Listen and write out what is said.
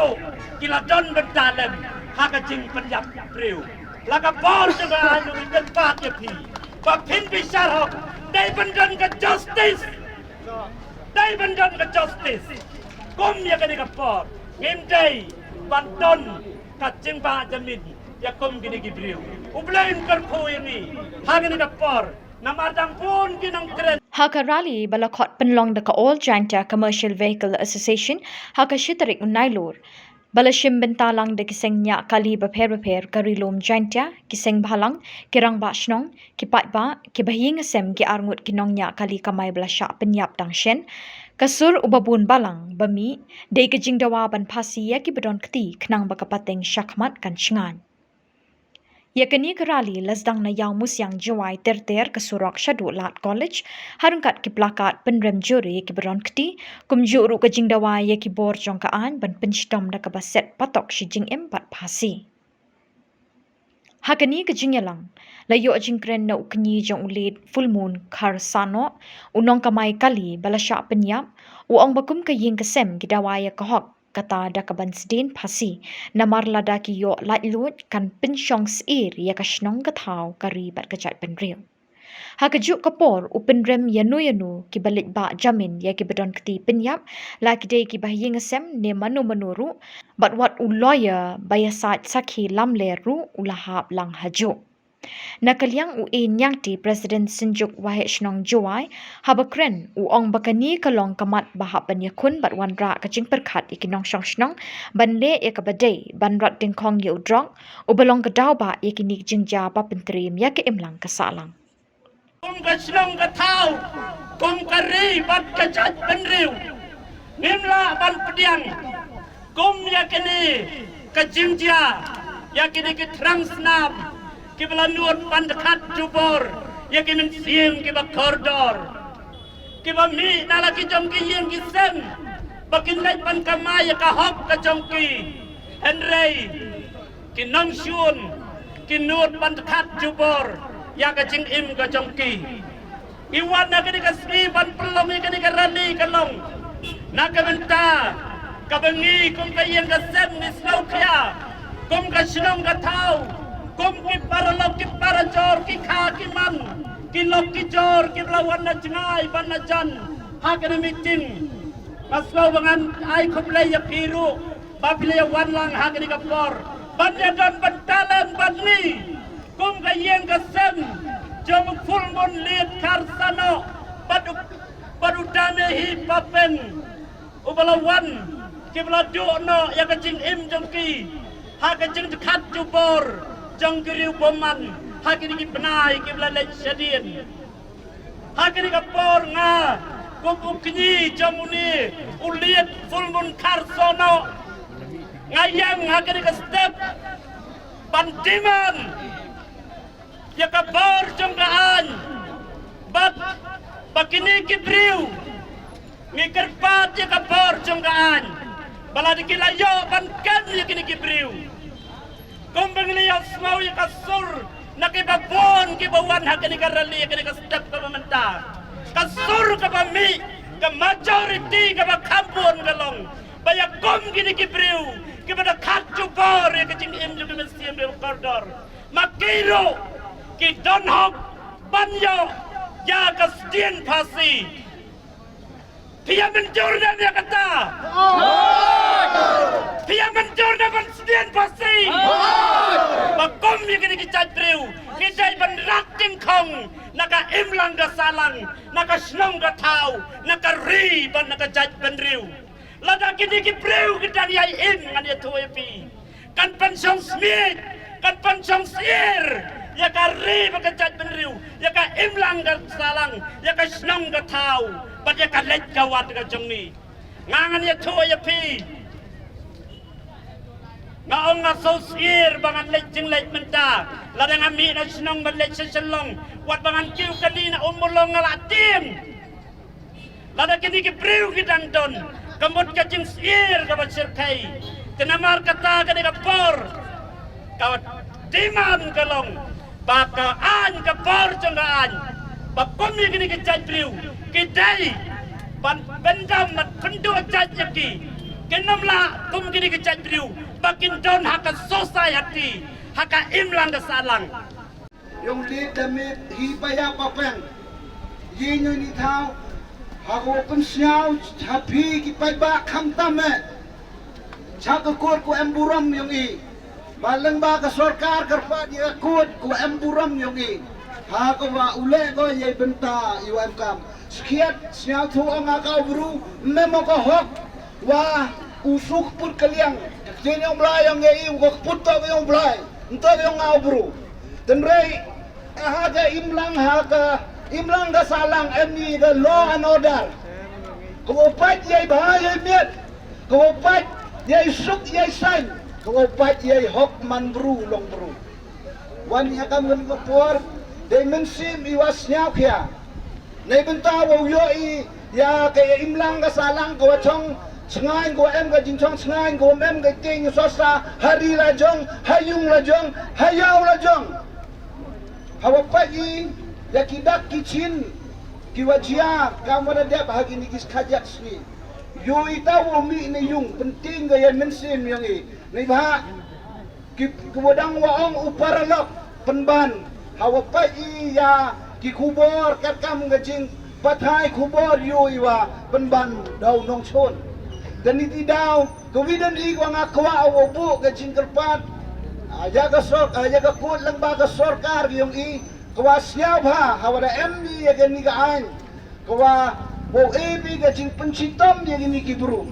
Ro kila don bentalam haka jing penyap priu laka bor juga anu ikan pat ya pi bapin bisar hok dai bendan ke justice kum ya kani ka por ngem dai banton kacing ba jamin ya kum gini gibriu ublain karpo ini haka ni ka por namadang pun kinang keren Haka rally balakot penlong deka All Gianta Commercial Vehicle Association haka shitarik unailur. Balashim bentalang de kiseng nya kali beper karilom Gianta kiseng balang kirang ba shnong kipat ba kibahing asem ki arngut kinong nya kali kamai belasha penyap dangshen kasur ubabun balang bami de kejing dawa ban pasi ya ki bedon keti knang bakapateng syakmat kan shngan. Yakini kerali lasdang na yang musyang jawai ter kesurok syadu lat college harungkat ki plakat penrem juri ki beron keti kumjuru ke jingdawa ya ki bor jongkaan ban penshtom da kabaset patok shi jing empat pasi. Hakani ke jingyalang layo jingkren na ukni jong ulit full moon kar sano unong kamai kali balasya penyap uong bakum ke ying kesem ki dawaya kahok kata dakaban sedin pasi namar lada ki yo lut kan pensyong seir ya kashnong kathau kari bat kajat penriu hakajuk kapor upenrem yanu ki balik ba jamin ya ki bedon keti penyap la ki dei ki bahying asem ne manu bat wat u lawyer bayasat sakhi lamleru ulahap lang hajuk Nakaliang u nyang ti President Sinjuk Wahid Shnong Juwai habakren u ong bakani kalong kamat bahap banyakun bat wanra kajing perkat ikinong shong shnong banle ya kabadai banrat dingkong ye udrong u balong kadaw ba ikini jingja pa pentrim ya ke imlang kasalang. Kum ka shnong ka thau kum ka ri bat ka jat penriu nimla ban pediang kum ya kini ka jingja ya kini ki transnam kibla nuot pandekat jubor ya kimin siem kiba koridor kiba mi nala ki jongki yeng ki sem bakin lai pan kamaya ka hop ka jongki henrei ki nong shun ki nuot pandekat jubor ya ka jing im ka jongki iwan na kini ka ski ban pelong kini ka rani ka long na ka benta ka bengi kum ka yeng ka sem ni slow kya kum ka shinong ka thau kum ki paralok ki parajor ki kha ki man ki lok ki jor ki lawan na jengai ban na jan hakene meeting aslo bangan ai khoplai ya piru babile ya wan lang hakene ka por ban ya don bentalan ban ni kum ka yeng ka sem jom full mon liet karsano badu dame hi papen ubalawan ki bla do no ya ka jing im jong ki ha ka jing khat jubor jong kiriu boman hakini ki benai ki belalai syadien hakini ka por nga kum kini jamuni uliet fulmun karsono ngayang hakini ka step pantiman ya ka por jong kaan bat bakini ki briu ngikir pat ya ka por jong kaan baladi ki layo ban kan ya kini ki briu kumbang liya semau ya kasur nakibabon kibawan hakani karali hakani kastep ka mamanta kasur ka pami ka majority ka bakampun galong baya kum gini kibriu kibada khatju bor ya kajing imju ka mesiem de koridor makiro ki donhok banyo ya kastien pasi Pia menjur dan dia kata Pia menjur dan kastien pasi Bakom yang kini kicat briu Kijai benrat tingkong Naka imlang ka salang Naka snong ka tau Naka ri ban naka jaj benriu Lada kini ki briu kita niya im Ngan ya tuwe pi Kan pensyong smith Kan pensyong sir Ya ka ri baka jaj benriu Ya ka imlang ka salang Ya ka snong ka tau Bat ya ka lej kawat ka jong ni Ngangan ya tuwe ya pi Ngaong nga sosir bangan lejeng lej menta ladang ami na sinong balej seselong wat bangan kiu kanina umulong ngalatin ladang kini ki priu kitang don kemut kajing sir kabat sirkai tenamar kata kani kapor kawat diman kalong baka an kapor jongaan bakomi kini kijaj priu kidai ban bendam mat kendo jaj yaki kenamla kum gini kecat beriu bakin don haka society haka imlang kesalang yung di damit hipaya papeng yin yung itaw hago pensiaw hapi kipay ba kamtame chakakot ko emburam yung i balang ba ka sorkar karpa di akot ko emburam yung i hago ba ule ko yay benta UM kam sekiat siyaw tu ang akawru memo ko hok wa usuk put kaliang jeni yung blay yung i ko puto yung blay ento yung awru tenrei haga imlang ga salang emni ga law and order kuopat yai bahaya miat kuopat yai suk yai san kuopat yai hok man bru long bru wan ya kam ngan ko por dimensim iwas nyau kya nei benta wo yo I ya ke imlang ga salang ko chong sengain ko em ga jinchong sengain ko mem ga ting sosa hari lajong hayung lajong hayau lajong hawa pagi ya kidak kicin kiwajia kamera dia bahagi ni kis kajak sni yo itawo mi ni yung penting ga yan mensim yang I ni bah kibodang waong uparalok penban hawa pagi ya kikubor kat kam gajing pathai kubor yo iwa penban daw nong chon dan iti daw kawidan I ko nga kwa awo gajing kerpat jaga kut lang ba ka sorkar yung I kawa siyaw ha hawada MD ya gani ka an kawa wo ebi ka jing pensitom ya gini kibru